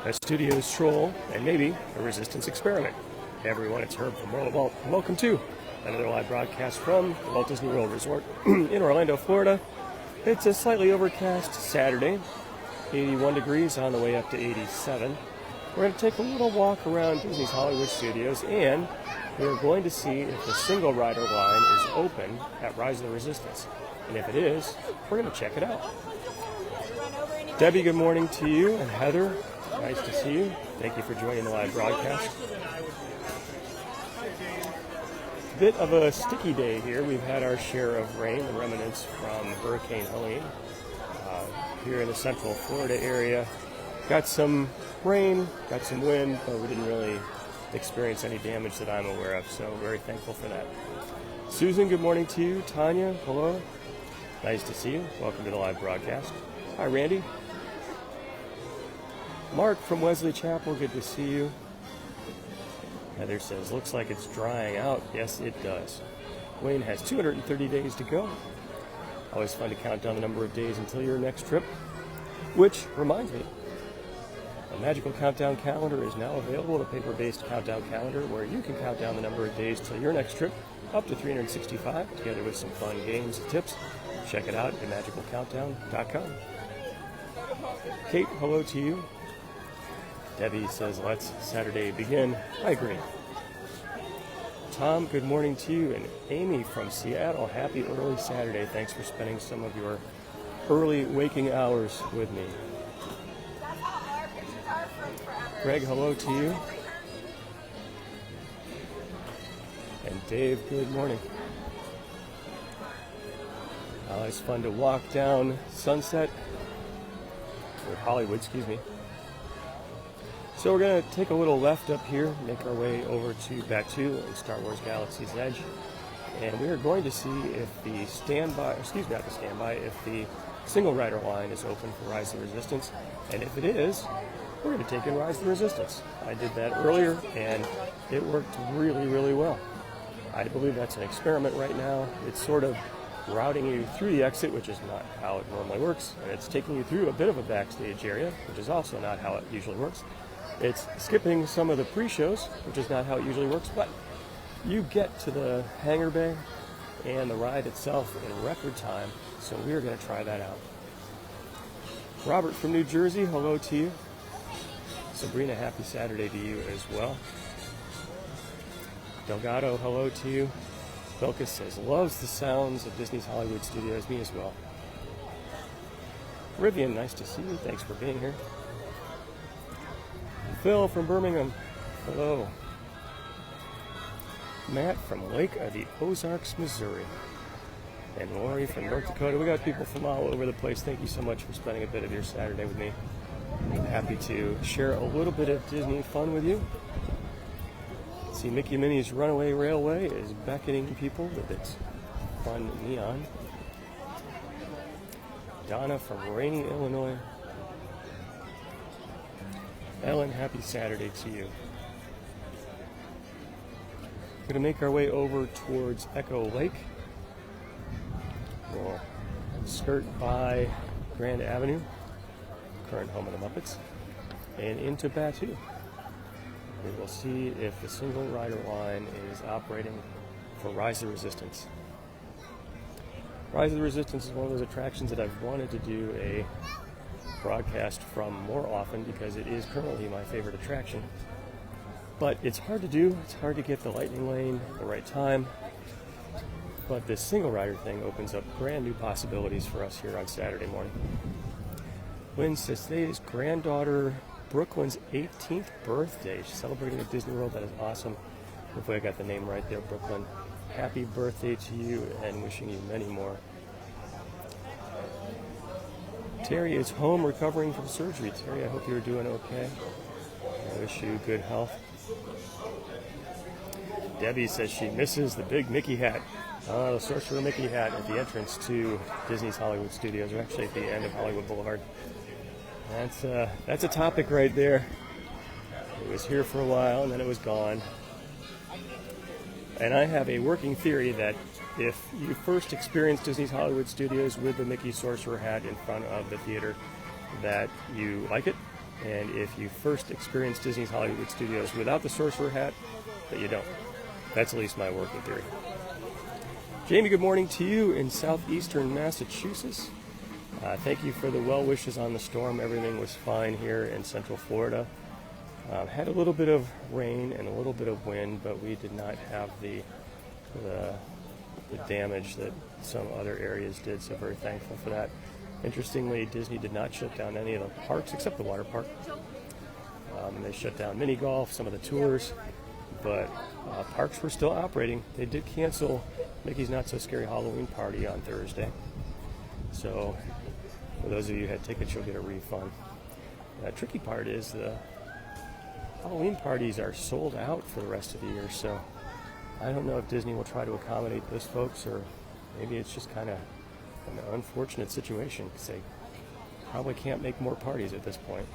a studio stroll, and maybe a resistance experiment. Hey everyone, it's Herb from World of Walt, and welcome to another live broadcast from the Walt Disney World Resort in Orlando, Florida. It's a slightly overcast Saturday, 81 degrees on the way up to 87. We're going to take a little walk around Disney's Hollywood Studios, and we're going to see if the single rider line is open at Rise of the Resistance. And if it is, we're going to check it out. Debbie, good morning to you, and Heather, nice to see you. Thank you for joining the live broadcast. Bit of a sticky day here. We've had our share of rain, the remnants from Hurricane Helene here in the central Florida area. Got some rain, got some wind, but we didn't really experience any damage that I'm aware of, so very thankful for that. Susan, good morning to you. Tanya, hello. Nice to see you. Welcome to the live broadcast. Hi, Randy. Mark from Wesley Chapel, good to see you. Heather says, looks like it's drying out. Yes, it does. Wayne has 230 days to go. Always fun to count down the number of days until your next trip. Which reminds me, a magical countdown calendar is now available, a paper-based countdown calendar where you can count down the number of days till your next trip, up to 365, together with some fun games and tips. Check it out at magicalcountdown.com. Kate, hello to you. Debbie says, let's Saturday begin. I agree. Tom, good morning to you. And Amy from Seattle, happy early Saturday. Thanks for spending some of your early waking hours with me. Greg, hello to you. And Dave, good morning. It's fun to walk down Sunset, or Hollywood, excuse me. So we're going to take a little left up here, make our way over to Batuu and Star Wars Galaxy's Edge. And we are going to see if the if the single rider line is open for Rise of the Resistance. And if it is, we're going to take in Rise of the Resistance. I did that earlier, and it worked really, really well. I believe that's an experiment right now. It's sort of routing you through the exit, which is not how it normally works. And it's taking you through a bit of a backstage area, which is also not how it usually works. It's skipping some of the pre-shows, which is not how it usually works, but you get to the hangar bay and the ride itself in record time, so we're going to try that out. Robert from New Jersey, hello to you. Sabrina, happy Saturday to you as well. Delgado, hello to you. Vilcus says, loves the sounds of Disney's Hollywood Studios, me as well. Rivian, nice to see you, thanks for being here. Phil from Birmingham, hello. Matt from Lake of the Ozarks, Missouri. And Lori from North Dakota. We got people from all over the place. Thank you so much for spending a bit of your Saturday with me. I'm happy to share a little bit of Disney fun with you. See, Mickey Minnie's Runaway Railway is beckoning people with its fun neon. Donna from Rainy, Illinois. Ellen, happy Saturday to you. We're going to make our way over towards Echo Lake. We'll skirt by Grand Avenue, current home of the Muppets, and into Batuu. We will see if the single rider line is operating for Rise of the Resistance. Rise of the Resistance is one of those attractions that I've wanted to do a broadcast from more often because it is currently my favorite attraction. But it's hard to do. It's hard to get the lightning lane at the right time. But this single rider thing opens up brand new possibilities for us here on Saturday morning. Lynn says today is granddaughter Brooklyn's 18th birthday. She's celebrating at Disney World. That is awesome. Hopefully I got the name right there, Brooklyn. Happy birthday to you and wishing you many more. Terry is home recovering from surgery. Terry, I hope you're doing okay. I wish you good health. Debbie says she misses the big Mickey hat. The Sorcerer Mickey hat at the entrance to Disney's Hollywood Studios, or actually at the end of Hollywood Boulevard. That's a topic right there. It was here for a while and then it was gone. And I have a working theory that if you first experience Disney's Hollywood Studios with the Mickey Sorcerer hat in front of the theater, that you like it, And if you first experience Disney's Hollywood Studios without the sorcerer hat, that you don't. That's at least my working theory. Jamie, good morning to you in southeastern Massachusetts. Thank you for the well wishes on the storm. Everything was fine here in central Florida. Had a little bit of rain and a little bit of wind, but we did not have the damage that some other areas did, so very thankful for that. Interestingly, Disney did not shut down any of the parks except the water park. They shut down mini golf, some of the tours, but parks were still operating. They did cancel Mickey's Not So Scary Halloween Party on Thursday. So for those of you who had tickets, you'll get a refund. The tricky part is the Halloween parties are sold out for the rest of the year, so I don't know if Disney will try to accommodate those folks, or maybe it's just kind of an unfortunate situation because they probably can't make more parties at this point.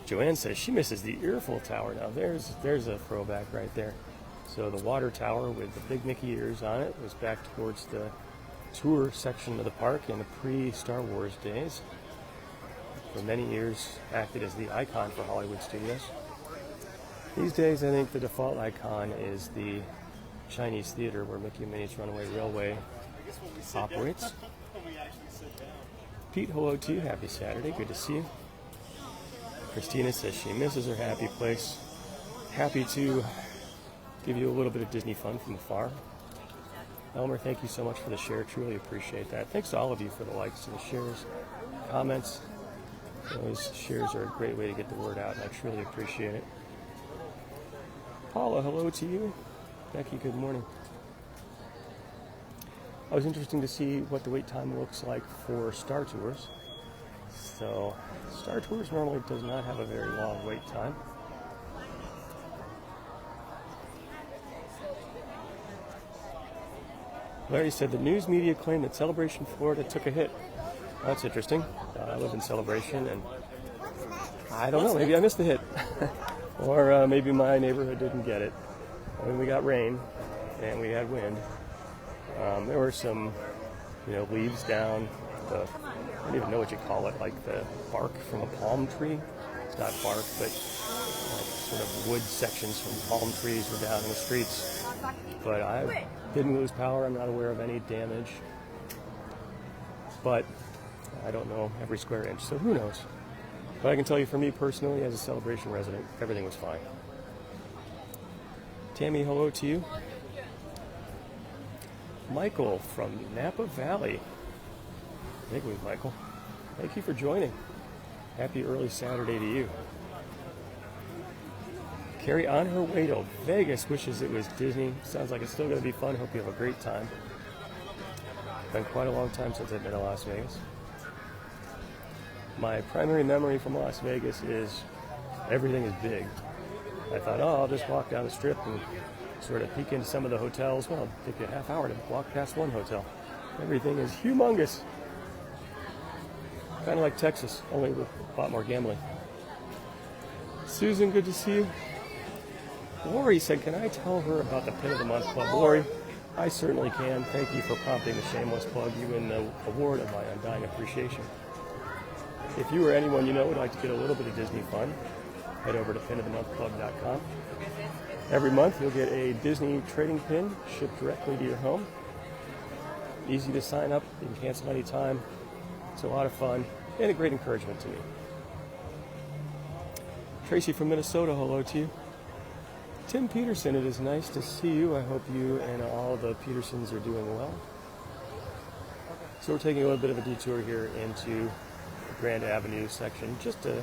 Joanne says she misses the Earful Tower. Now there's a throwback right there. So the water tower with the big Mickey ears on it was back towards the tour section of the park in the pre-Star Wars days. For many years acted as the icon for Hollywood Studios. These days I think the default icon is the Chinese theater where Mickey and Minnie's Runaway Railway operates. Pete, hello to you. Happy Saturday. Good to see you. Christina says she misses her happy place. Happy to give you a little bit of Disney fun from afar. Elmer, thank you so much for the share. Truly appreciate that. Thanks to all of you for the likes and the shares, comments. Those shares are a great way to get the word out, and I truly appreciate it. Paula, hello to you. Becky, good morning. It was interesting to see what the wait time looks like for Star Tours. So, Star Tours normally does not have a very long wait time. Larry said the news media claimed that Celebration Florida took a hit. That's interesting. I live in Celebration, and I don't know, maybe I missed the hit. Or maybe my neighborhood didn't get it. I mean, we got rain, and we had wind. There were some, leaves down the, I don't even know what you call it, like the bark from a palm tree. It's not bark, but sort of wood sections from palm trees were down in the streets. But I didn't lose power. I'm not aware of any damage. But I don't know every square inch, so who knows? But I can tell you, for me personally, as a Celebration resident, everything was fine. Tammy, hello to you. Michael from Napa Valley. I think it was Michael. Thank you for joining. Happy early Saturday to you. Carrie, on her way to Vegas, wishes it was Disney. Sounds like it's still going to be fun. Hope you have a great time. Been quite a long time since I've been to Las Vegas. My primary memory from Las Vegas is everything is big. I thought, I'll just walk down the strip and sort of peek into some of the hotels. Well, it'll take you a half hour to walk past one hotel. Everything is humongous. Kind of like Texas, only with a lot more gambling. Susan, good to see you. Lori said, can I tell her about the Pin of the Month Club? Lori, I certainly can. Thank you for prompting the shameless plug. You win the award of my undying appreciation. If you or anyone you know would like to get a little bit of Disney fun, head over to pinofthemonthclub.com. Every month you'll get a Disney trading pin shipped directly to your home. Easy to sign up. You can cancel anytime. It's a lot of fun and a great encouragement to me. Tracy from Minnesota, hello to you. Tim Peterson, it is nice to see you. I hope you and all the Petersons are doing well. So we're taking a little bit of a detour here into the Grand Avenue section just to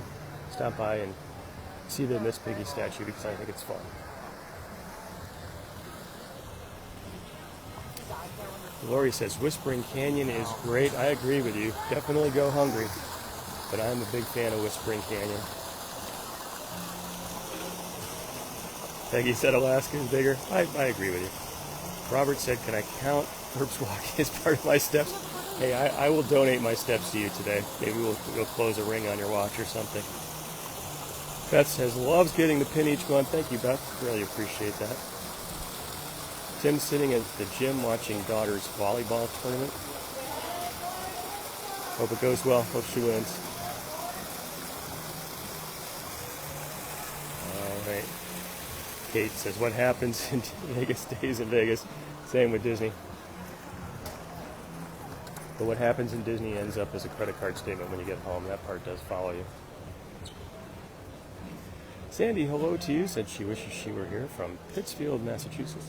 stop by and see the Miss Piggy statue because I think it's fun. Lori says Whispering Canyon is great. I agree with you. Definitely go hungry. But I'm a big fan of Whispering Canyon. Peggy said Alaska is bigger. I agree with you. Robert said, can I count Herb's Walk as part of my steps? Hey, I will donate my steps to you today. Maybe we'll close a ring on your watch or something. Beth says, loves getting the pin each month. Thank you, Beth. Really appreciate that. Tim's sitting at the gym watching daughter's volleyball tournament. Hope it goes well. Hope she wins. Kate says, what happens in Vegas stays in Vegas. Same with Disney. But what happens in Disney ends up as a credit card statement when you get home. That part does follow you. Sandy, hello to you, said she wishes she were here from Pittsfield, Massachusetts.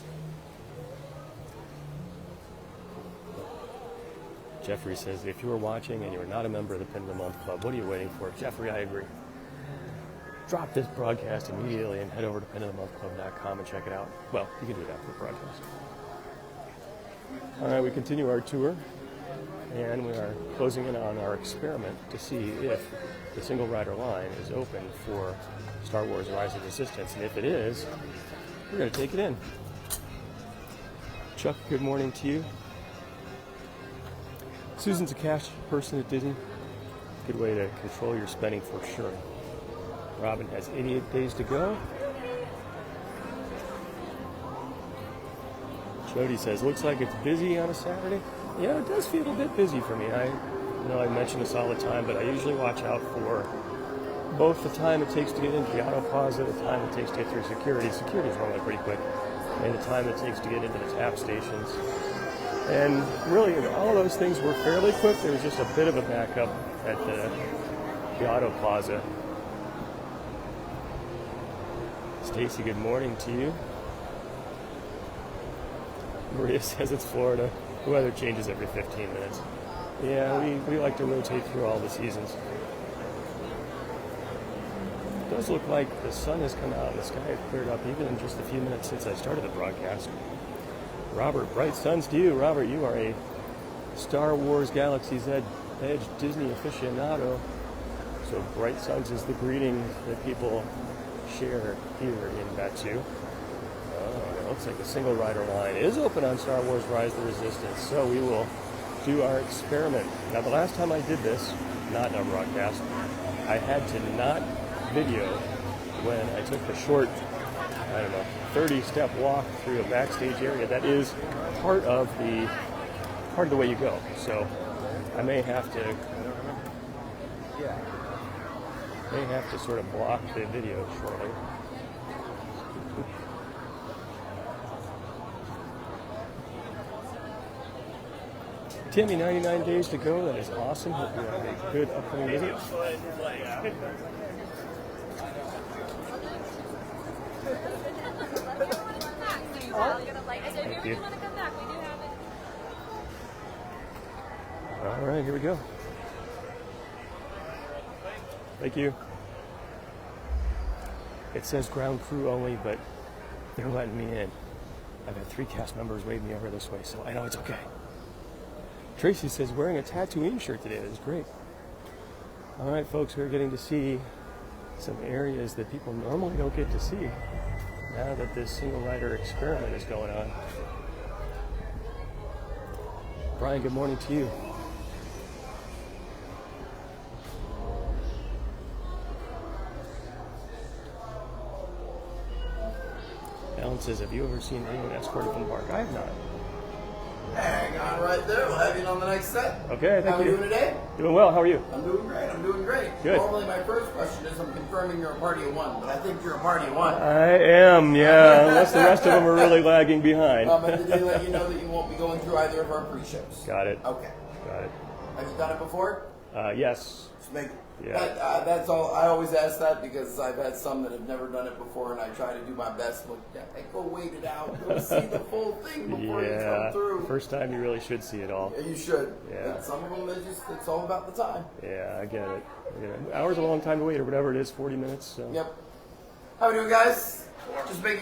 Jeffrey says, if you were watching and you are not a member of the Pin of the Month Club, what are you waiting for? Jeffrey, I agree. Drop this broadcast immediately and head over to pinofthemonthclub.com and check it out. Well, you can do it after the broadcast. All right, we continue our tour, and we are closing in on our experiment to see if the single rider line is open for Star Wars Rise of Resistance, and if it is, we're going to take it in. Chuck, good morning to you. Susan's a cash person at Disney. Good way to control your spending for sure. Robin has 88 days to go. Jody says, looks like it's busy on a Saturday. Yeah, it does feel a bit busy for me. I mention this all the time, but I usually watch out for both the time it takes to get into the auto plaza, the time it takes to get through security. Security is normally pretty quick. And the time it takes to get into the tap stations. And really, all of those things were fairly quick. There was just a bit of a backup at the auto plaza. Stacy, good morning to you. Maria says it's Florida. The weather changes every 15 minutes. Yeah, we like to rotate through all the seasons. It does look like the sun has come out and the sky has cleared up even in just a few minutes since I started the broadcast. Robert, bright suns to you. Robert, you are a Star Wars Galaxy's Edge Disney aficionado. So bright suns is the greeting that people share here in Batuu. It looks like the single rider line is open on Star Wars Rise of the Resistance. So we will do our experiment. Now, the last time I did this, not in our broadcast, I had to not video when I took the short, 30-step walk through a backstage area. That is part of the way you go. So I may have to sort of block the video shortly. Timmy, 99 days to go. That is awesome. Hope you have a good upcoming visit. Thank you. All right, here we go. Thank you. It says ground crew only, but they're letting me in. I've had 3 cast members wave me over this way, so I know it's okay. Tracy says wearing a Tatooine shirt today. That is great. All right, folks, we're getting to see some areas that people normally don't get to see now that this single rider experiment is going on. Brian, good morning to you. Alan says, have you ever seen anyone escorted from the park? I have not. Hang on right there. We'll have you on the next set. Okay, thank you. How are you doing today? Doing well. How are you? I'm doing great. Good. Normally my first question is I'm confirming you're a party of one, but I think you're a party of one. I am, yeah, unless the rest of them are really lagging behind. Did they let you know that you won't be going through either of our pre-shows? Got it. Okay. Got it. Have you done it before? Yes. Yeah. That's all. I always ask that because I've had some that have never done it before, and I try to do my best. Look, go wait it out. Go see the full thing before you come through. First time, you really should see it all. Yeah, you should. Yeah. But some of them, it's all about the time. Yeah, I get it. Hour's a long time to wait, or whatever it is, 40 minutes. So. Yep. How we doing, guys? Just make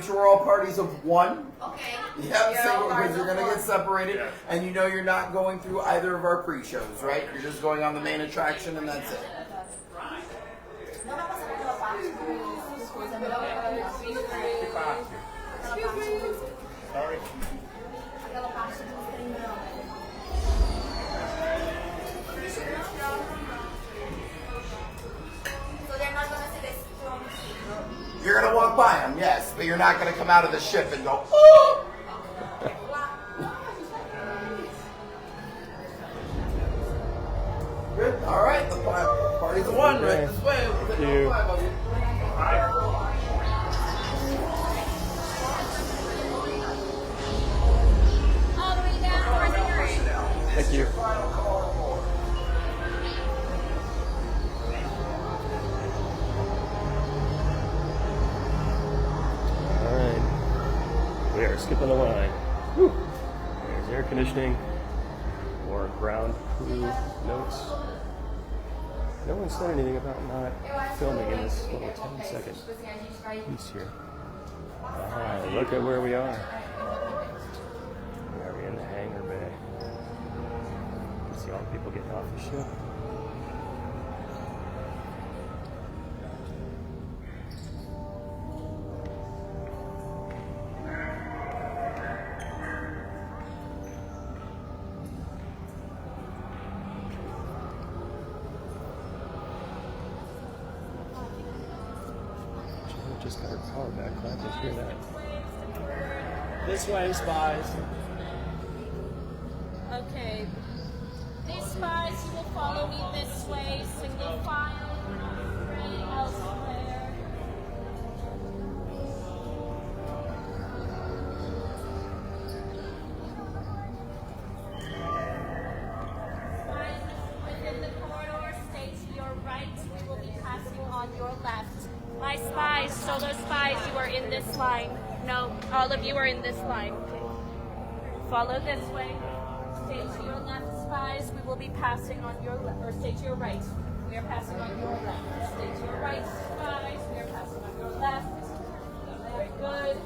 sure we're all parties of one. Okay. Yep, because you're going to get separated, and you know you're not going through either of our pre-shows, right? You're just going on the main attraction, and that's it. Sorry. You're going to walk by them, yes, but you're not going to come out of the ship and go, oh! Good, all right, the party's the one, right this way. Thank you. Thank you. Alright. We are skipping the line. Whew. There's air conditioning or ground crew notes. No one said anything about not filming in this little 10-second piece here. Look at where we are. We are in the hangar bay. You can see all the people getting off the ship. Just got her power back. Glad to hear that. This way, spies. Okay. These spies, you will follow me this way, single file, ready elsewhere. Spies within the corridor, stay to your right. We will be passing on your left. My spies, solo spies, you are in this line. No, all of you are in this line. Follow this way. Stay to your left, spies. We will be passing on your left, or stay to your right. We are passing on your left. Stay to your right, spies. We are passing on your left. Very good.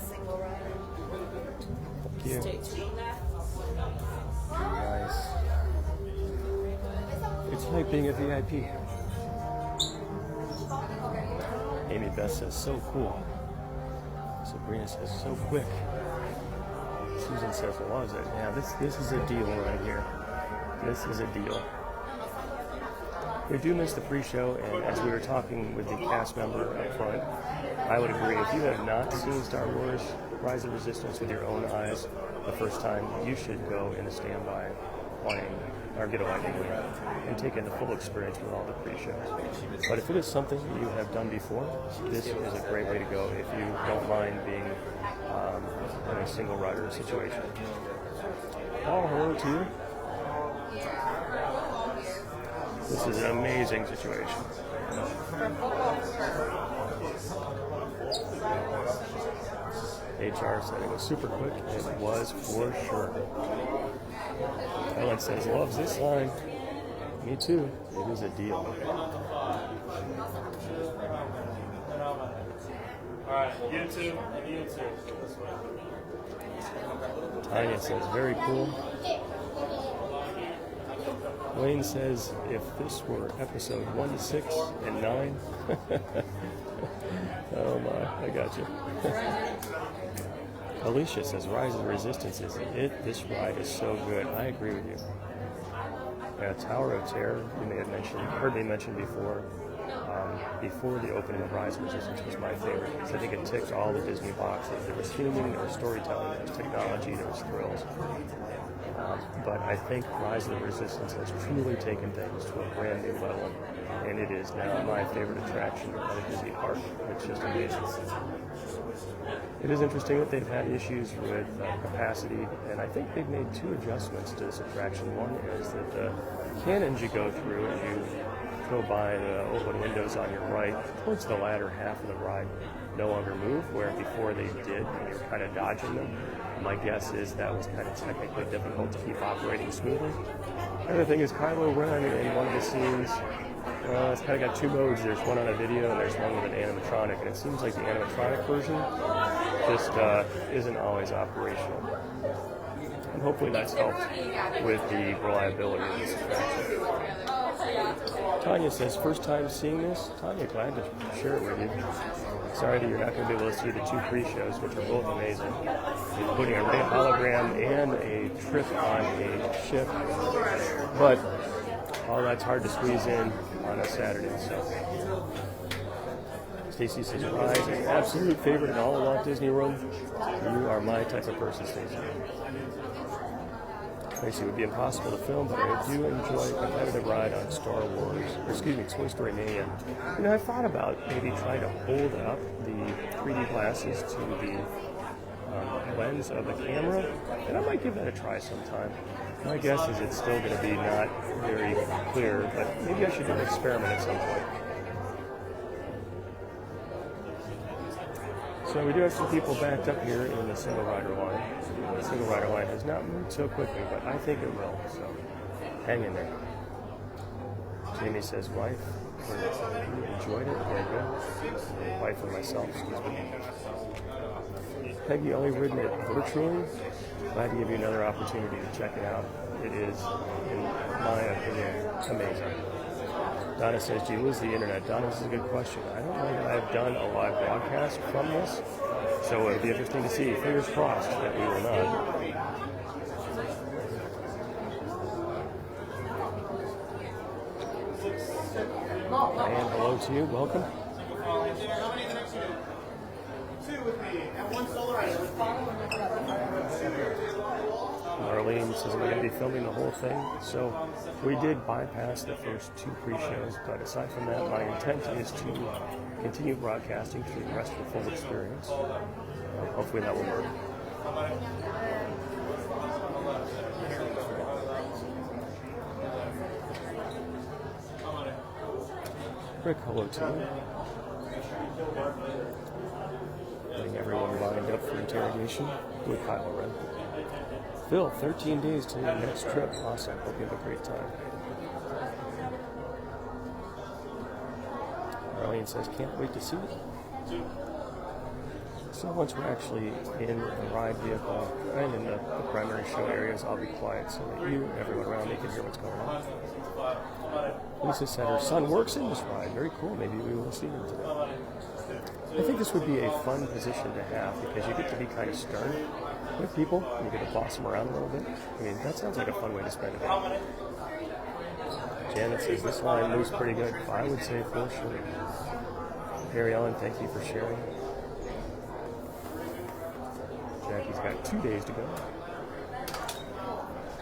Single rider. Thank you. Stay to your left. Nice. It's like being a VIP. Amy Beth says, so cool. Sabrina says, so quick. Susan says, was it? Yeah, this is a deal right here. This is a deal. We do miss the pre-show, and as we were talking with the cast member up front, I would agree. If you have not seen Star Wars Rise of the Resistance with your own eyes the first time, you should go in a standby wanting or get a lightning lane and take in the full experience with all the pre-shows. But if it is something that you have done before, this is a great way to go if you don't mind being in a single rider situation. Oh, hello to you. This is an amazing situation. HR said it was super quick. It was for sure. Ellen says, loves this line. Me too. It is a deal. Alright, you two, and you two. This way. Tanya says, very cool. Wayne says, if this were episode 1, 6, and 9. Oh my, I got you. Alicia says, Rise of the Resistance is it. This ride is so good. I agree with you. Tower of Terror, you may have heard me mention before. Before the opening of Rise of Resistance was my favorite because I think it ticked all the Disney boxes. There was theming, there was storytelling, there was technology, there was thrills. But I think Rise of the Resistance has truly taken things to a brand new level, and it is now my favorite attraction at a Disney park. It's just amazing. It is interesting that they've had issues with capacity, and I think they've made 2 adjustments to this attraction. One is that the cannons you go through as you go by the open windows on your right, towards the latter half of the ride, no longer move, where before they did, and you're kind of dodging them. My guess is that was kind of technically difficult to keep operating smoothly. The other thing is Kylo Ren in one of the scenes, it's kind of got 2 modes. There's one on a video and there's one with an animatronic, and it seems like the animatronic version just isn't always operational. And hopefully that's helped with the reliability of this attraction. Tanya says, first time seeing this? Tanya, glad to share it with you. Sorry that you're not going to be able to see the 2 pre-shows, which are both amazing, including a Rey hologram and a trip on a ship. But all that's hard to squeeze in on a Saturday. So, Stacy says, Rise is an absolute favorite in all of Walt Disney World. You are my type of person, Stacy. Tracy, it would be impossible to film, but I do enjoy a competitive ride on Toy Story Mania. You know, I thought about maybe trying to hold up the 3D glasses to the lens of the camera, and I might give that a try sometime. My guess is it's still going to be not very clear, but maybe I should do an experiment at some point. So we do have some people backed up here in the single rider line. The single rider line has not moved so quickly, but I think it will, so hang in there. Jamie says, wife, enjoyed it, very good. Wife and myself, excuse me. Peggy, only ridden it virtually. Glad to give you another opportunity to check it out. It is, in my opinion, amazing. Donna says, do you lose the internet? Donna, this is a good question. I don't know that I've done a live broadcast from this, so it'll be interesting to see. Fingers crossed that we will not. And hello to you, welcome. How many of the next two? Two with me, and one solo rider with me. Marlene says, we're going to be filming the whole thing. So we did bypass the first two pre-shows, but aside from that, my intent is to continue broadcasting through the rest of the full experience. Hopefully that will work. Rick, hello to you. Getting everyone lined up for interrogation with Kylo Ren. Phil, 13 days to your next trip. Awesome. Hope you have a great time. Arlene says, can't wait to see it. So once we're actually in the ride vehicle and in the primary show areas, I'll be quiet so that you and everyone around me can hear what's going on. Lisa said her son works in this ride. Very cool. Maybe we will see him today. I think this would be a fun position to have because you get to be kind of stern with people. You get to boss them around a little bit. I mean, that sounds like a fun way to spend a day. Janet says this line moves pretty good. I would say for sure. Mary Ellen, thank you for sharing. Jackie's got 2 days to go. Are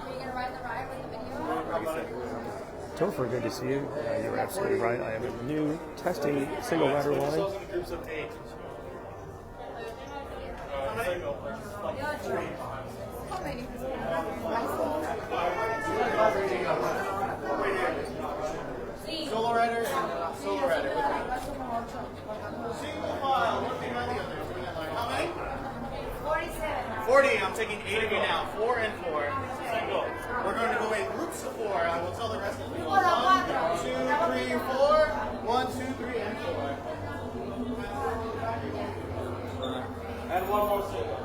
you going to ride the ride with the video? Topher, good to see you. You're absolutely right. I am in the new testing single rider line. Solo rider with me. Single file, one thing on the other. How many? 47. 40. I'm taking 8 of you now. 4 and 4. Single. We're going to go in groups of 4. I will tell the rest of you. 1, 2, 3, 4. 1, 2, 3, and 4. And one more single.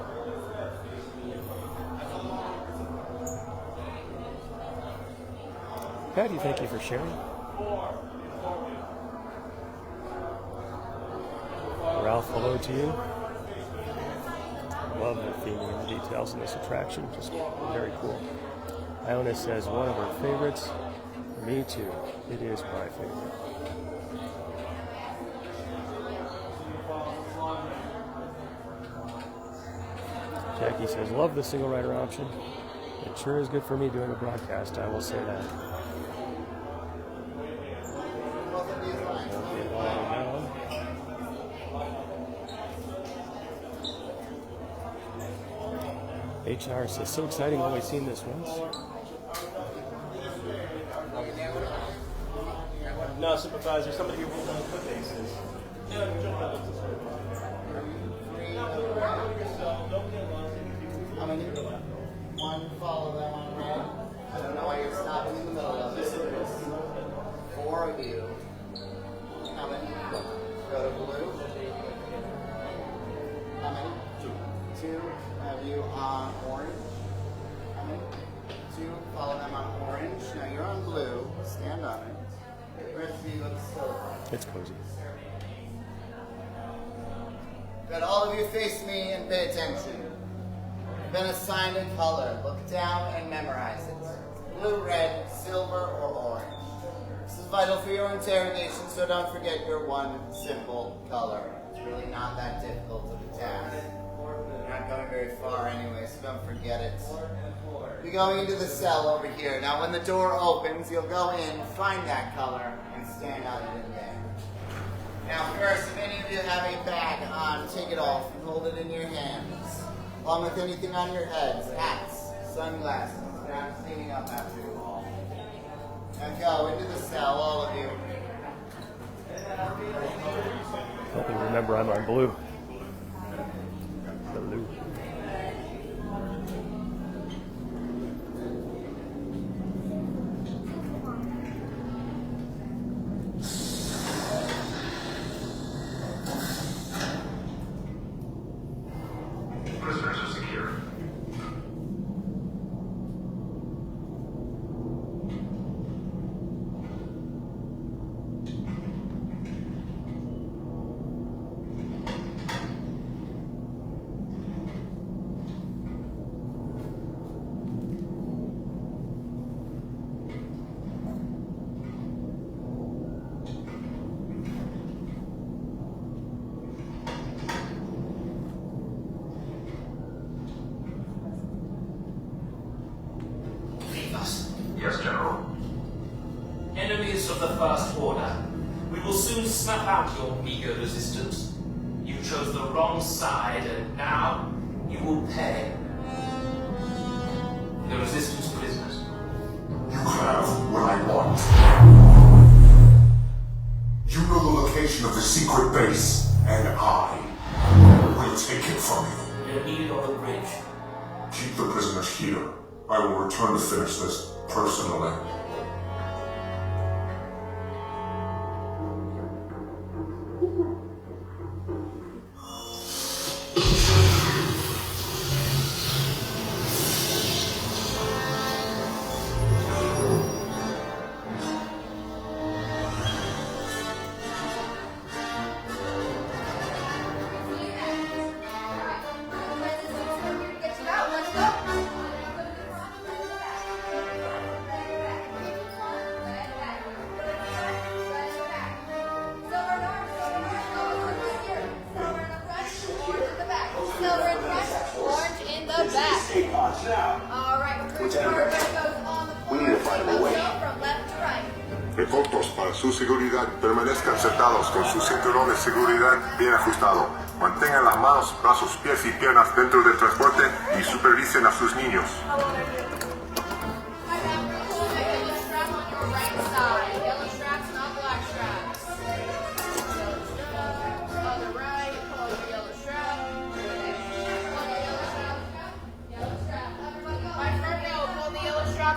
Patty, thank you for sharing. Ralph, hello to you. Love the theming and the details in this attraction. Just very cool. Iona says one of her favorites. Me too. It is my favorite. Jackie says, love the single rider option. It sure is good for me doing a broadcast, I will say that. HR says, so exciting, only seen this once. No, supervisor, somebody who rules on the foot bases. How many? One, follow them on red. I don't know why you're stopping in the middle of this. 4 of you. How many? Go to blue. How many? 2 have you on orange. How many? 2, follow them on orange. Now you're on blue. Stand on it. Where's the looks so It's cozy. Good. All of you face me and pay attention. You've been assigned a color. Look down and memorize it. Blue, red, silver, or orange. This is vital for your interrogation, so don't forget your one simple color. It's really not that difficult of a task. You're not going very far anyway, so don't forget it. You're going into the cell over here. Now when the door opens, you'll go in, find that color, and stand out it in there. Now first, if any of you have a bag on, take it off and hold it in your hands. along with anything on your heads, hats, sunglasses. I'm cleaning up after you all. Now go into the cell, all of you. Help me remember I'm on blue. Blue. Prisoners are secure. Yes, General. Enemies of the First Order, we will soon snuff out your meager resistance. You chose the wrong side, and now you will pay. The resistance prisoners. You have what I want. You know the location of the secret base, and I will take it from you. They're needed on the bridge. Keep the prisoners here. I will return to finish this personally. Reportos para su seguridad. Permanezcan sentados con su cinturón de seguridad bien ajustado. Mantengan las manos, brazos, pies y piernas dentro del transporte y supervisen a sus niños.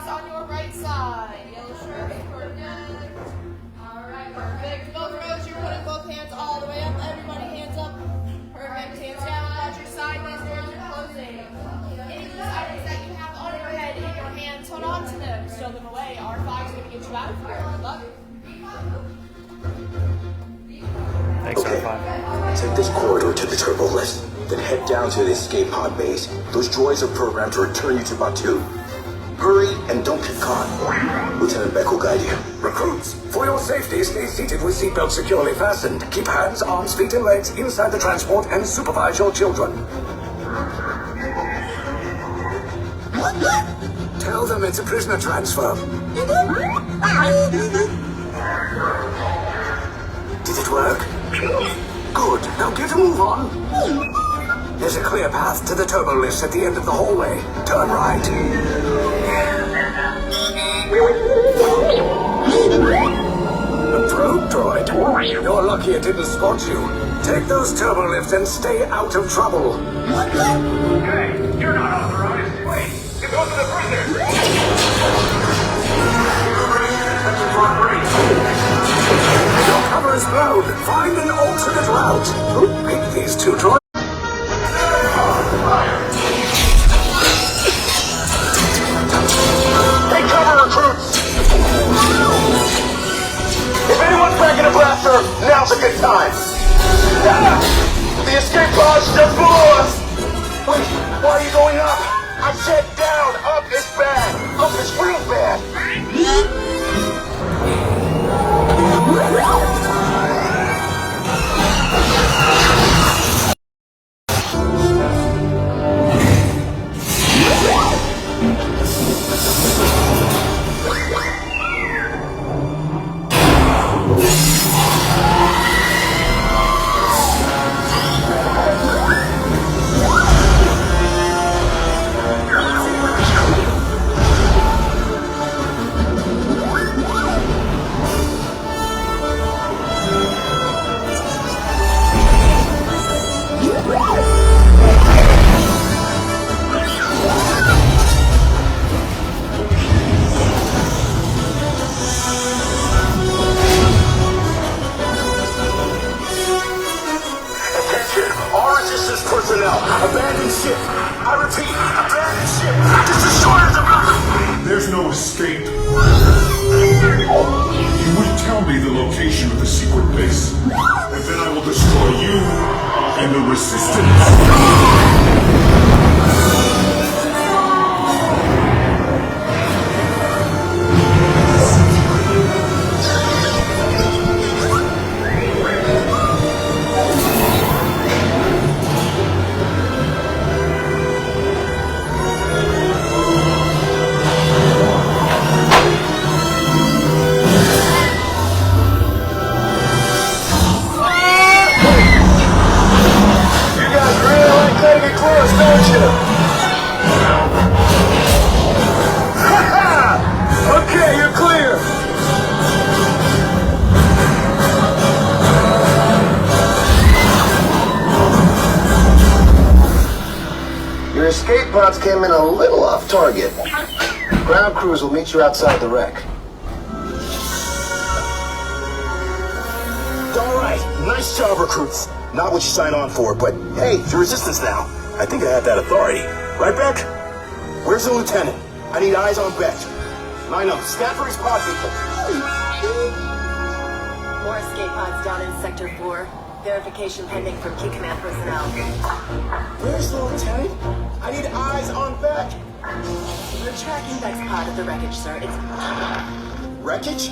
On your right side. Yellow shirt, perfect. Alright, perfect. Both rows, you're putting both hands all the way up. Everybody hands up. Perfect. Hands down. Watch your side. These doors are closing. Any of these items that you have on your head, in your hands, hold on to them. Stow them away. R5 is going to get you out of here. Good luck. Thanks, Okay. R5. Take this corridor to the turbo lift, then head down to the escape pod base. Those droids are programmed to return you to Batuu. Hurry and don't get caught. Lieutenant Beck will guide you. Recruits, for your safety, stay seated with seatbelts securely fastened. Keep hands, arms, feet, and legs inside the transport and supervise your children. Tell them it's a prisoner transfer. Did it work? Good. Now get a move on. There's a clear path to the turbo lifts at the end of the hallway. Turn right. A probe droid. You're lucky it didn't spot you. Take those turbo lifts and stay out of trouble. Hey, you're not authorized. Wait, it goes to the prisoners. Your cover is blown. Find an alternate route. Who picked these two droids? Take cover, recruits! If anyone's cracking a blaster, now's a good time. Ah! The escape pod's just below us! Wait, why are you going up? I said down! Up is bad! Up is real bad! ship. I repeat, abandoned ship. Just destroy the block. There's no escape. You will tell me the location of the secret base, and then I will destroy you and the Resistance. Okay, you're clear. Your escape pods came in a little off target. Ground crews will meet you outside the wreck. All right, nice job, recruits. Not what you signed on for, but hey, you're Resistance now. I think I have that authority. Right, Beck? Where's the lieutenant? I need eyes on Beck. I know. Scan for his pod people. More escape pods down in Sector 4. Verification pending from Key Command personnel. Where's the lieutenant? I need eyes on Beck. We're tracking Beck's pod at the wreckage, sir. It's... Wreckage?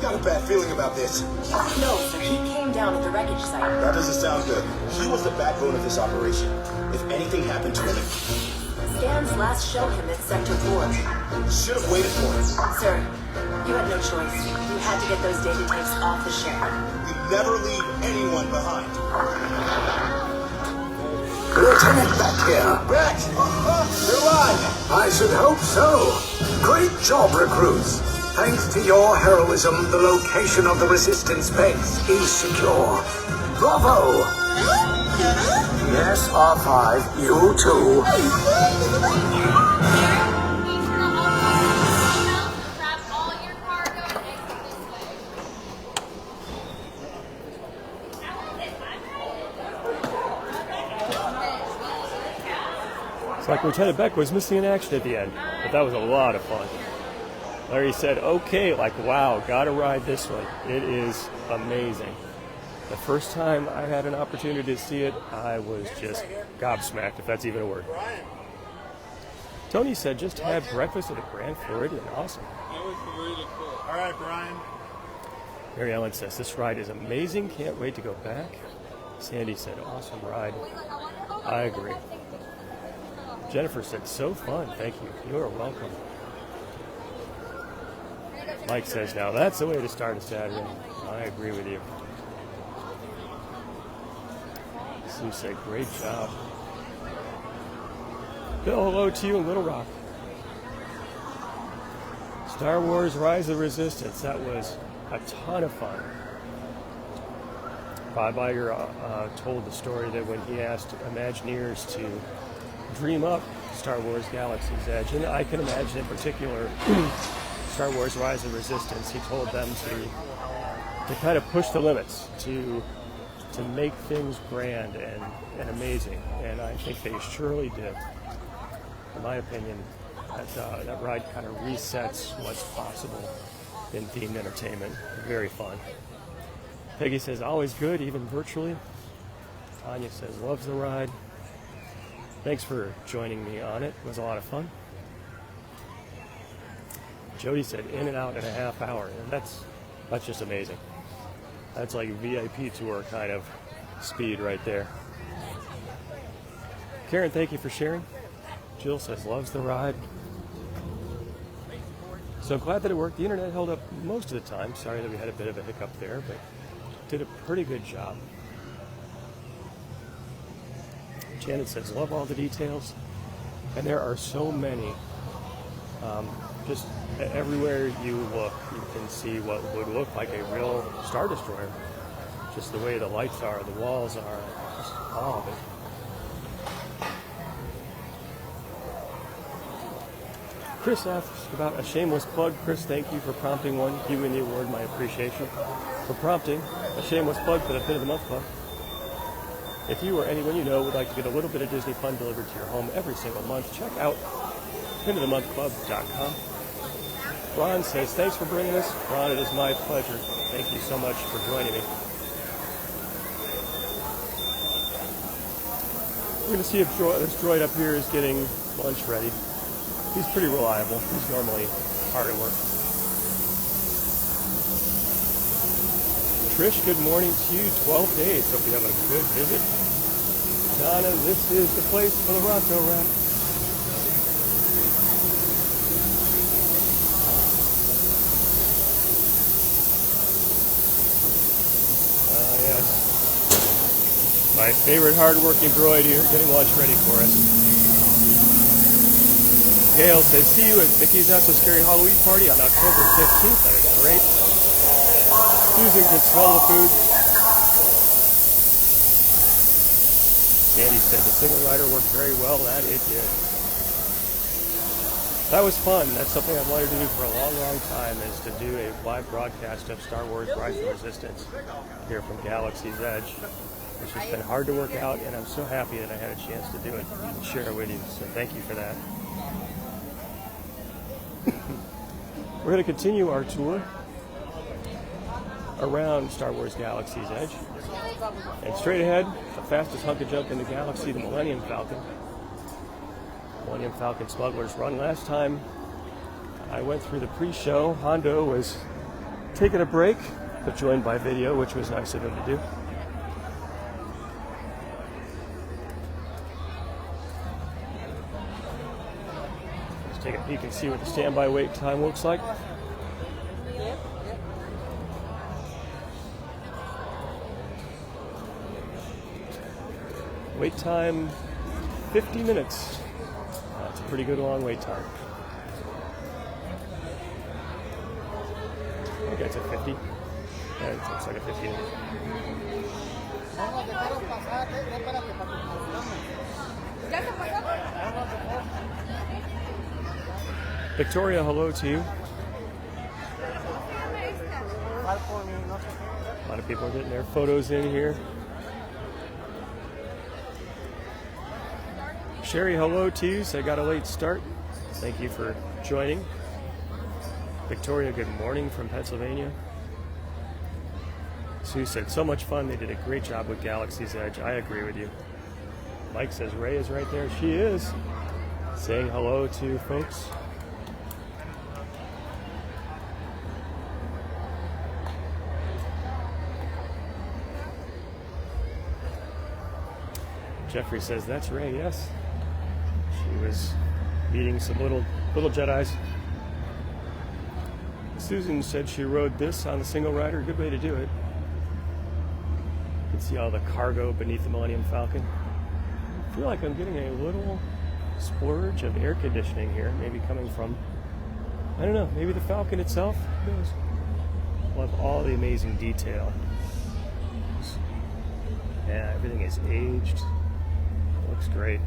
Got a bad feeling about this. No, sir. He came down at the wreckage site. That doesn't sound good. He was the backbone of this operation. If anything happened to him... Scans last show him at Sector 4. Should have waited for him. Sir, you had no choice. You had to get those data tapes off the ship. We never leave anyone behind. Lieutenant Beck here. Beck! You're alive! I should hope so. Great job, recruits. Thanks to your heroism, the location of the Resistance base is secure. Bravo! Yes, R5, you too. It's like Lieutenant Beck was missing in action at the end, but that was a lot of fun. Larry said, okay, like, wow, gotta ride this one. It is amazing. The first time I had an opportunity to see it, I was just gobsmacked, if that's even a word. Tony said, just had breakfast at the Grand Floridian. Awesome. That was really cool. All right, Brian. Mary Ellen says, this ride is amazing. Can't wait to go back. Sandy said, awesome ride. I agree. Jennifer said, so fun. Thank you. You are welcome. Mike says, now that's the way to start a Saturday. I agree with you. Sue said, great job. Bill, hello to you in Little Rock. Star Wars Rise of the Resistance. That was a ton of fun. Bob Iger told the story that when he asked Imagineers to dream up Star Wars Galaxy's Edge, and I can imagine in particular Star Wars Rise of the Resistance, he told them to kind of push the limits, to make things grand and amazing, and I think they surely did. In my opinion, that ride kind of resets what's possible in themed entertainment. Very fun. Peggy says, always good, even virtually. Tanya says, loves the ride. Thanks for joining me on it. It was a lot of fun. Jody said, in and out in a half hour. And that's just amazing. That's like VIP tour kind of speed right there. Karen, thank you for sharing. Jill says, loves the ride. So I'm glad that it worked. The internet held up most of the time. Sorry that we had a bit of a hiccup there, but did a pretty good job. Janet says, love all the details. And there are so many. Just everywhere you look, you can see what would look like a real Star Destroyer. Just the way the lights are, the walls are, just all of it. Chris asks about a shameless plug. Chris, thank you for prompting one. You win the award, my appreciation for prompting a shameless plug for the Pin of the Month Club. If you or anyone you know would like to get a little bit of Disney fun delivered to your home every single month, check out endofthemonthclub.com. Ron says, thanks for bringing us. Ron, it is my pleasure. Thank you so much for joining me. We're going to see if this droid up here is getting lunch ready. He's pretty reliable. He's normally hard at work. Trish, good morning to you. 12 days. Hope you have a good visit. Donna, this is the place for the Ronto wrap. Yes. My favorite hard-working droid here, getting lunch ready for us. Gail says, see you at Mickey's Not So Scary Halloween Party on October 15th. That is great. Susan can smell the food. Sandy said the single rider worked very well. That it did. That was fun. That's something I've wanted to do for a long, long time, is to do a live broadcast of Star Wars Rise of the Resistance here from Galaxy's Edge, which has been hard to work out, and I'm so happy that I had a chance to do it and share it with you. So thank you for that. We're going to continue our tour around Star Wars Galaxy's Edge. And straight ahead, the fastest hunk of jump in the galaxy, the Millennium Falcon. Millennium Falcon Smuggler's Run. Last time I went through the pre-show, Hondo was taking a break, but joined by video, which was nice of him to do. Let's take a peek and see what the standby wait time looks like. Wait time, 50 minutes. That's a pretty good long wait time. I think it's a 50. Yeah, it looks like a 50. Victoria, hello to you. A lot of people are getting their photos in here. Sherry, hello to you. So I got a late start. Thank you for joining. Victoria, good morning from Pennsylvania. Sue said, so much fun. They did a great job with Galaxy's Edge. I agree with you. Mike says, Ray is right there. She is. Saying hello to folks. Jeffrey says, that's Ray, yes. She was meeting some little Jedis. Susan said she rode this on the single rider. Good way to do it. You can see all the cargo beneath the Millennium Falcon. I feel like I'm getting a little splurge of air conditioning here, maybe coming from, I don't know, maybe the Falcon itself. Who knows? Love all the amazing detail. Yeah, everything is aged. Looks great.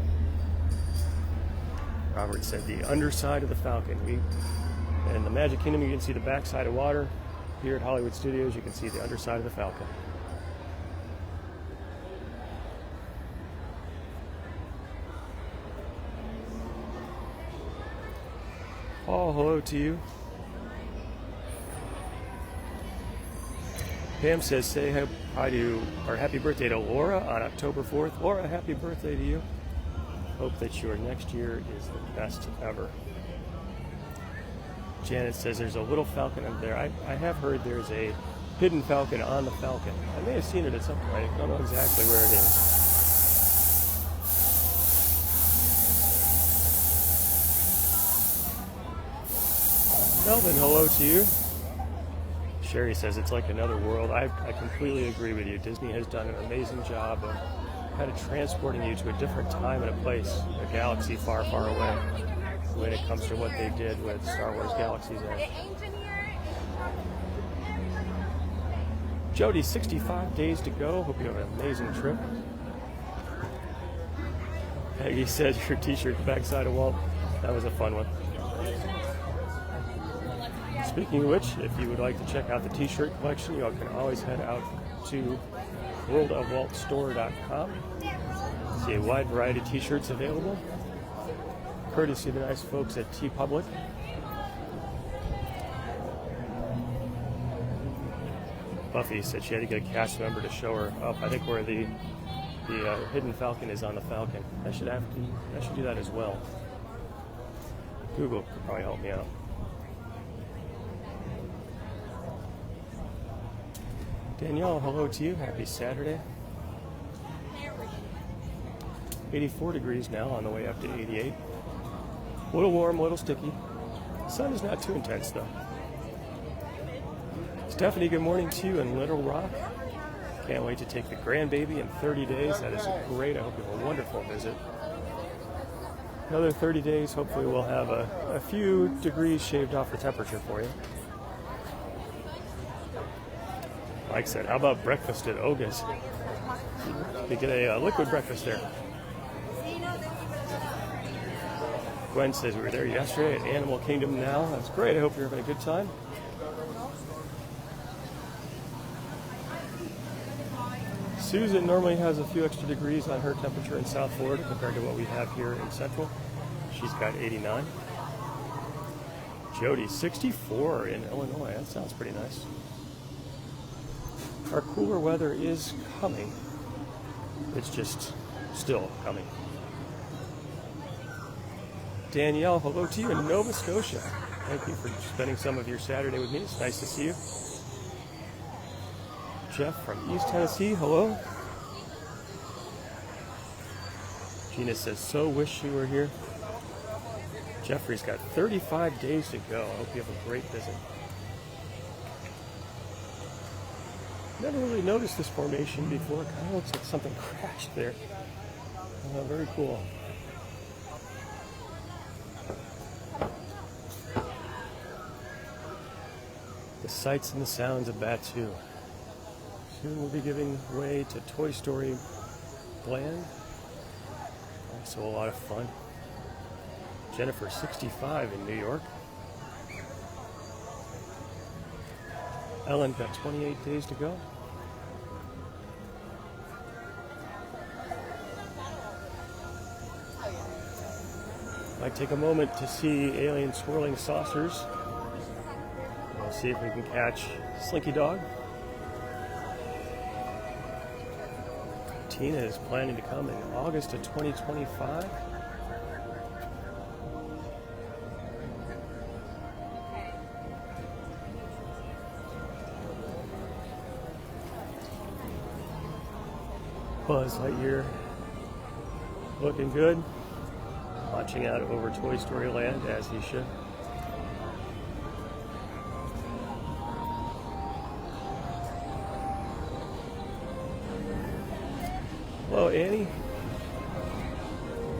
Robert said the underside of the Falcon. In the Magic Kingdom, you can see the backside of water. Here at Hollywood Studios, you can see the underside of the Falcon. Paul, hello to you. Pam says, say hi to, or happy birthday to Laura on October 4th. Laura, happy birthday to you. Hope that your next year is the best ever. Janet says there's a little Falcon up there. I have heard there's a hidden Falcon on the Falcon. I may have seen it at some point. I don't know exactly where it is. Melvin, hello to you. Sherry says it's like another world. I completely agree with you. Disney has done an amazing job of kind of transporting you to a different time and a place, a galaxy far, far away, when it comes to what they did with Star Wars Galaxy's Edge. Jody, 65 days to go. Hope you have an amazing trip. Peggy said your t-shirt backside of Walt. That was a fun one. Speaking of which, if you would like to check out the t-shirt collection, you can always head out to worldofwaltstore.com. See a wide variety of t-shirts available, courtesy of the nice folks at TeePublic. Buffy said she had to get a cast member to show her up. I think where the hidden Falcon is on the Falcon. I should do that as well. Google could probably help me out. Danielle, hello to you. Happy Saturday. 84 degrees now, on the way up to 88. A little warm, a little sticky. The sun is not too intense though. Stephanie, good morning to you in Little Rock. Can't wait to take the grandbaby in 30 days. That is great. I hope you have a wonderful visit. Another 30 days, hopefully we'll have a few degrees shaved off the temperature for you. Mike said, how about breakfast at Oga's? You get a liquid breakfast there. Gwen says we were there yesterday at Animal Kingdom Now. That's great. I hope you're having a good time. Susan normally has a few extra degrees on her temperature in South Florida compared to what we have here in Central. She's got 89. Jody, 64 in Illinois. That sounds pretty nice. Our cooler weather is coming. It's just still coming. Danielle, hello to you in Nova Scotia. Thank you for spending some of your Saturday with me. It's nice to see you. Jeff from East Tennessee, hello. Gina says, so wish you were here. Jeffrey's got 35 days to go. I hope you have a great visit. Never really noticed this formation before. It kind of looks like something crashed there. Very cool. The sights and the sounds of Batuu. Soon we'll be giving way to Toy Story Land. Also a lot of fun. Jennifer, 65 in New York. Ellen got 28 days to go. Might take a moment to see alien swirling saucers. We'll see if we can catch Slinky Dog. Tina is planning to come in August of 2025. Buzz Lightyear looking good. Watching out over Toy Story Land as he should. Hello, Annie.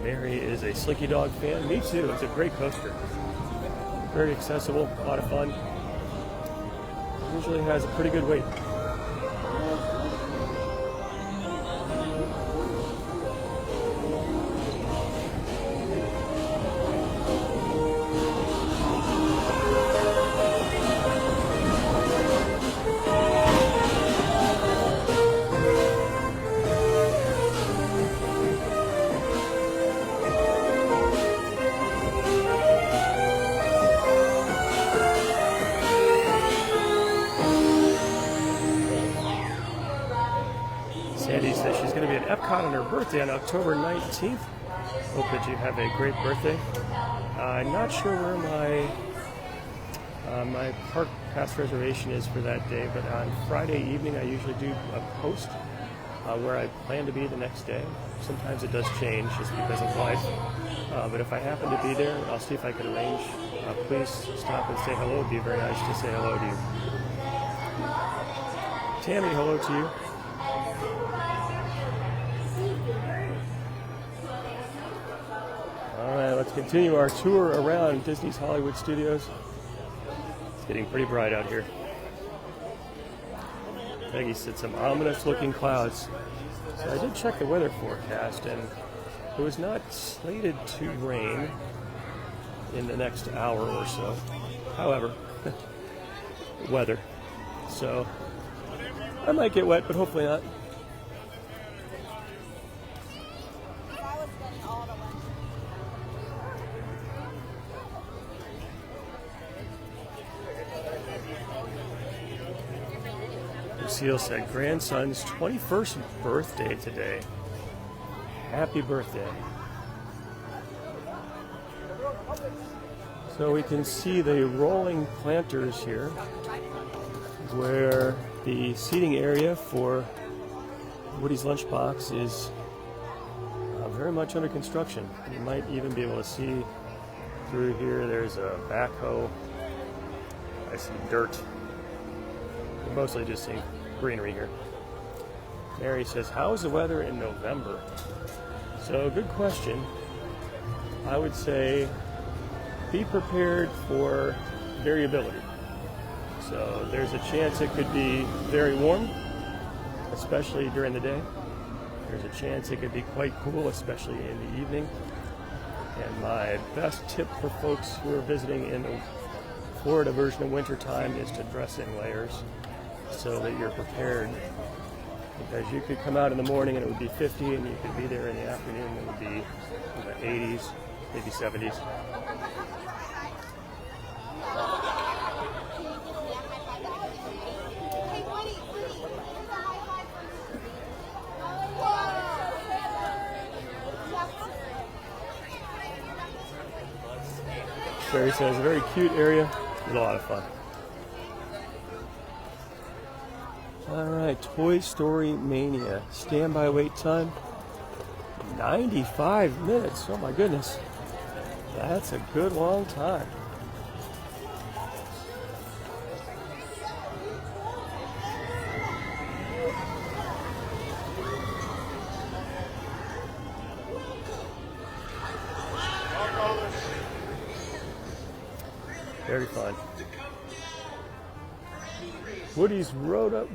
Mary is a Slinky Dog fan. Me too. It's a great coaster. Very accessible, a lot of fun. Usually has a pretty good weight. On her birthday on October 19th. Hope that you have a great birthday. I'm not sure where my park pass reservation is for that day, but on Friday evening I usually do a post where I plan to be the next day. Sometimes it does change just because of life, but if I happen to be there, I'll see if I can arrange. Please stop and say hello. It'd be very nice to say hello to you. Tammy, hello to you. Alright, let's continue our tour around Disney's Hollywood Studios. It's getting pretty bright out here. Peggy said some ominous looking clouds. So I did check the weather forecast and it was not slated to rain in the next hour or so. However, weather. So I might get wet, but hopefully not. Lucille said grandson's 21st birthday today. Happy birthday. So we can see the rolling planters here, where the seating area for Woody's Lunchbox is very much under construction. You might even be able to see through here. There's a backhoe. I see dirt. You're mostly just seeing greenery here. Mary says, how is the weather in November? So, good question. I would say be prepared for variability. So there's a chance it could be very warm, especially during the day. There's a chance it could be quite cool, especially in the evening. And my best tip for folks who are visiting in the Florida version of wintertime is to dress in layers so that you're prepared. Because you could come out in the morning and it would be 50, and you could be there in the afternoon and it would be in the 80s, maybe 70s. Barry says, a very cute area with a lot of fun. All right, Toy Story Mania. Standby wait time, 95 minutes. Oh my goodness. That's a good long time. Very fun. Woody's Roundup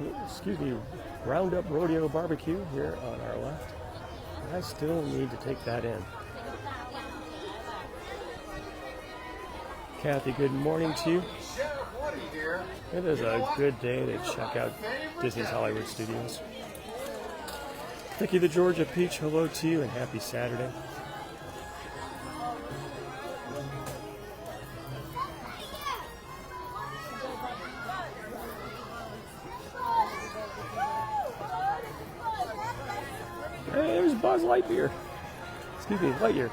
Rodeo Barbecue here on our left. I still need to take that in. Kathy, good morning to you. It is a good day to check out Disney's Hollywood Studios. Vicky the Georgia Peach, hello to you and happy Saturday. Hey, there's Buzz Lightyear. Excuse me, Lightyear.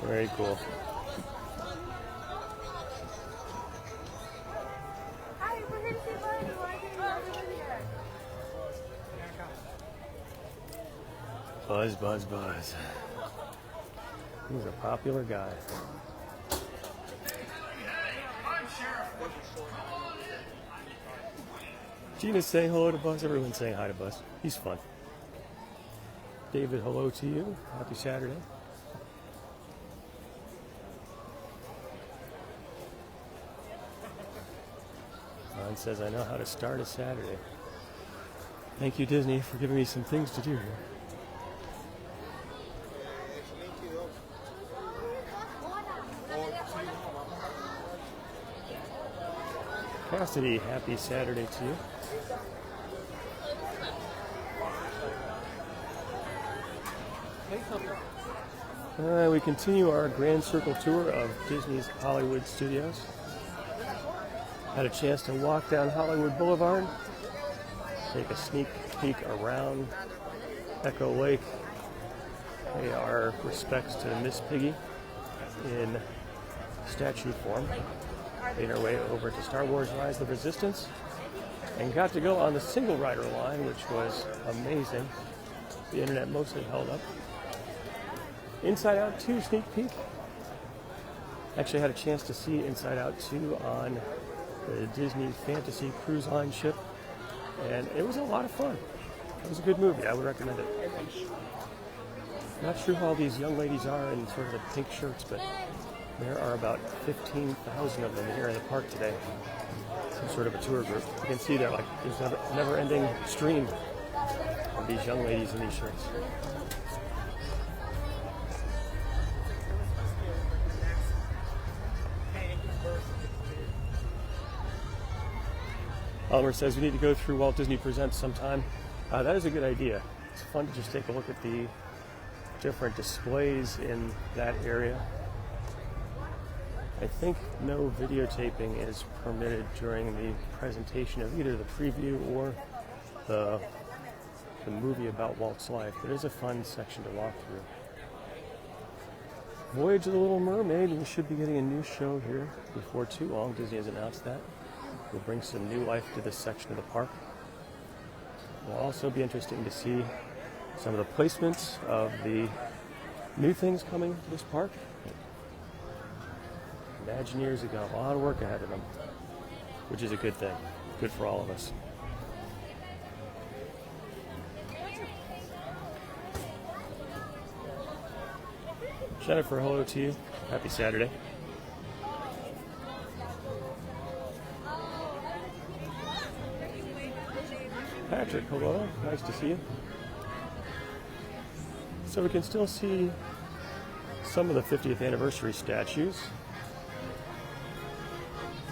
Very cool. Buzz, Buzz, Buzz. He's a popular guy. Gina's saying hello to Buzz. Everyone's saying hi to Buzz. He's fun. David, hello to you. Happy Saturday. Ron says, I know how to start a Saturday. Thank you, Disney, for giving me some things to do here. Cassidy, happy Saturday to you. We continue our Grand Circle tour of Disney's Hollywood Studios. Had a chance to walk down Hollywood Boulevard, take a sneak peek around Echo Lake, pay our respects to Miss Piggy in statue form. Made our way over to Star Wars Rise of the Resistance and got to go on the single rider line, which was amazing. The internet mostly held up. Inside Out 2 sneak peek. Actually had a chance to see Inside Out 2 on the Disney Fantasy Cruise Line ship, and it was a lot of fun. It was a good movie. I would recommend it. Not sure how these young ladies are in sort of the pink shirts, but There are about 15,000 of them here in the park today. Some sort of a tour group. You can see that, like, there's a never-ending stream of these young ladies in these shirts. Elmer says we need to go through Walt Disney Presents sometime. That is a good idea. It's fun to just take a look at the different displays in that area. I think no videotaping is permitted during the presentation of either the preview or the movie about Walt's life. But it is a fun section to walk through. Voyage of the Little Mermaid, we should be getting a new show here before too long. Disney has announced that. We'll bring some new life to this section of the park. It'll also be interesting to see some of the placements of the new things coming to this park. Imagineers have got a lot of work ahead of them, which is a good thing. Good for all of us. Jennifer, hello to you. Happy Saturday. Patrick, hello. Nice to see you. So we can still see some of the 50th anniversary statues.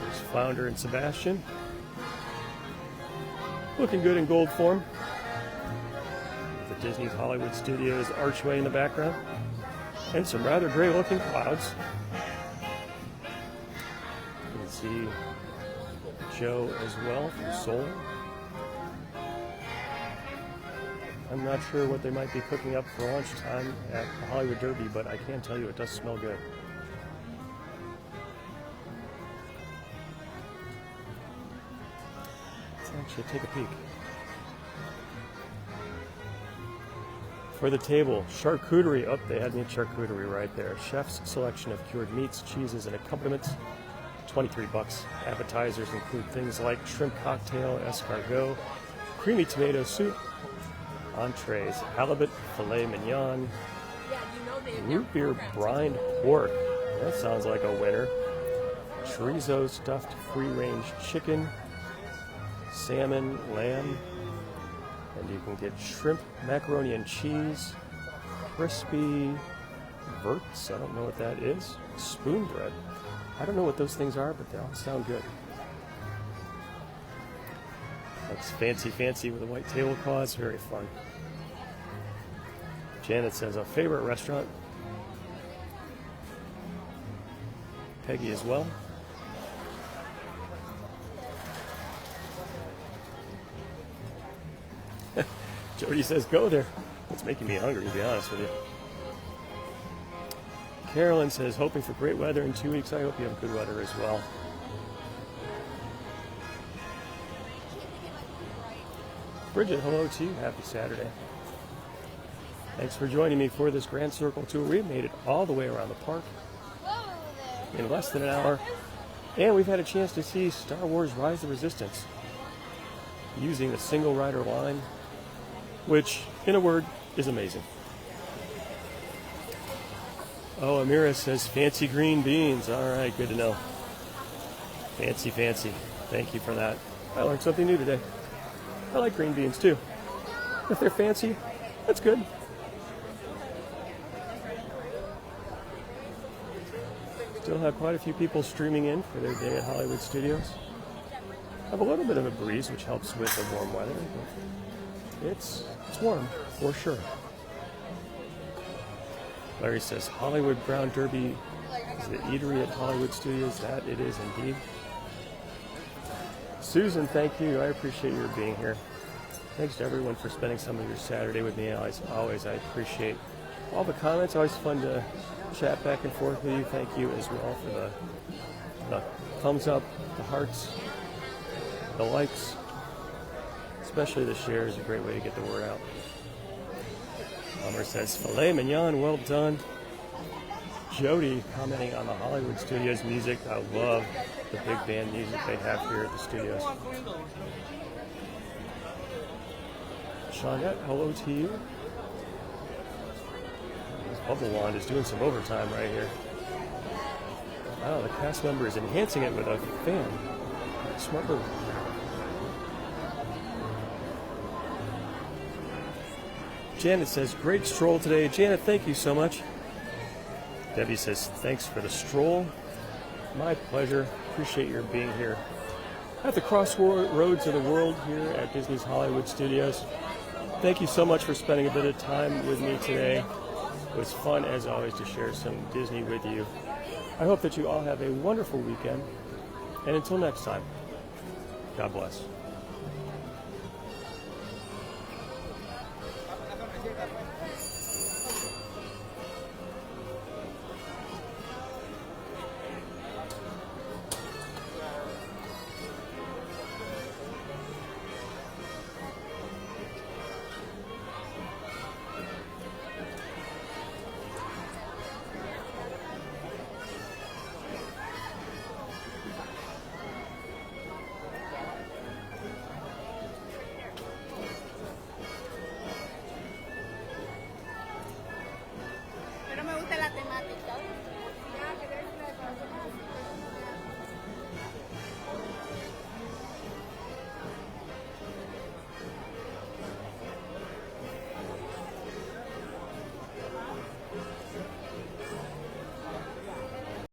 There's Flounder and Sebastian. Looking good in gold form. The Disney's Hollywood Studios archway in the background. And some rather gray looking clouds. You can see Joe as well from Seoul. I'm not sure what they might be cooking up for lunchtime at the Hollywood Derby, but I can tell you it does smell good. Let's actually take a peek. For the table, charcuterie. Oh, they had me at charcuterie right there. Chef's selection of cured meats, cheeses, and accompaniments. $23. Appetizers include things like shrimp cocktail, escargot, creamy tomato soup. Entrees, halibut, filet mignon, root beer brined pork. That sounds like a winner. Chorizo stuffed free-range chicken, salmon, lamb, and you can get shrimp, macaroni and cheese, crispy verts. I don't know what that is. Spoon bread. I don't know what those things are, but they all sound good. Looks fancy with the white tablecloths. Very fun. Janet says, a favorite restaurant. Peggy as well. Jody says, go there. It's making me hungry, to be honest with you. Carolyn says, hoping for great weather in 2 weeks. I hope you have good weather as well. Bridget, hello to you. Happy Saturday. Thanks for joining me for this Grand Circle tour. We've made it all the way around the park in less than an hour. And we've had a chance to see Star Wars Rise of the Resistance using the single rider line, which, in a word, is amazing. Oh, Amira says fancy green beans. All right, good to know. Fancy. Thank you for that. I learned something new today. I like green beans too. If they're fancy, that's good. Still have quite a few people streaming in for their day at Hollywood Studios. Have a little bit of a breeze, which helps with the warm weather. But it's warm, for sure. Larry says, Hollywood Brown Derby is the eatery at Hollywood Studios. That it is indeed. Susan, thank you. I appreciate your being here. Thanks to everyone for spending some of your Saturday with me. As always, I appreciate all the comments. Always fun to chat back and forth with you. Thank you as well for the thumbs up, the hearts, the likes. Especially the share is a great way to get the word out. Elmer says, filet mignon, well done. Jody commenting on the Hollywood Studios music. I love the big band music they have here at the studios. Shawnette, hello to you. This bubble wand is doing some overtime right here. Oh, the cast member is enhancing it with a fan. Smart move. Janet says, great stroll today. Janet, thank you so much. Debbie says, thanks for the stroll. My pleasure. Appreciate your being here at the crossroads of the world here at Disney's Hollywood Studios. Thank you so much for spending a bit of time with me today. It was fun, as always, to share some Disney with you. I hope that you all have a wonderful weekend. And until next time, God bless.